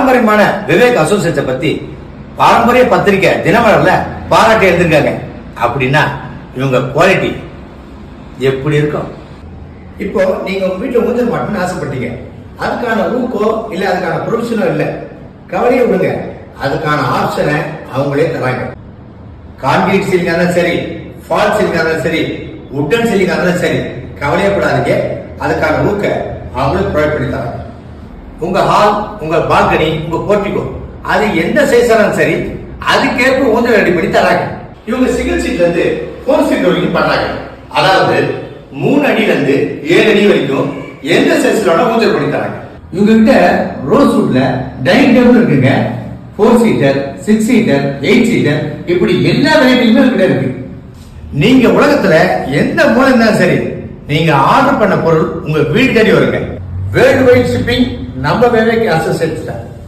பாரம்பரியமான விவேக் அசோசியேட்ஸை பத்தி பாரம்பரிய பத்திரிகை தினமலர்ல பாராட்டி எழுதிருக்காங்க. அப்படின்னா இவங்க குவாலிட்டி எப்படி இருக்கும்? இப்போ நீங்க உங்க வீட்டுல ஊஞ்சல் மாட்டணும்னு ஆசைப்பட்டீங்க. அதுக்கான ஊக்கோ இல்ல அதுக்கான ப்ரொவிஷனோ இல்ல, கவலையை விடுங்க. அதுக்கான ஆப்ஷனை அவங்களே தராங்க. கான்கிரீட் சீலிங்கா இருந்தாலும் சரி, ஃபால் சீலிங்கா இருந்தாலும் சரி, உட்டன் சீலிங்கா இருந்தாலும் சரி, கவலையப்படாதீங்க. அதுக்கான ஊக்க அவங்களே ப்ரொவைட் பண்ணி தராங்க. உங்க ஹால், உங்க பால்கனி, உங்க போர்ட்டிகோ அது எந்த சைஸா இருந்தாலும் சரி, அதுக்கேற்ப ஊஞ்சல் ரெடி பண்ணி தராங்க. இவங்க சிங்கிள் சீட்ல இருந்து 4 சீட் வரைக்கும் பண்றாங்க. அதாவது 3 அடியில இருந்து 7 அடி வரைக்கும் எந்த சைஸ்ல ஊஞ்சல் பண்ணி தராங்க. இவங்க கிட்ட ரோஸ் வுட்ல டைனிங் டேபிள் இருக்குங்க. 4 சீட்டர், 6 சீட்டர், 8 சீட்டர், இப்படி எல்லா வெரைட்டியுமே கிட்ட இருக்கு. நீங்க உலகத்துல எந்த மூலம் இருந்தாலும் சரி, நீங்க ஆர்டர் பண்ண பொருள் உங்க வீடு தேடி வருங்க. வேர்ல்டு வைட் ஷிப்பிங் நம்ம விவேக் அசோசியேட்ஸ்.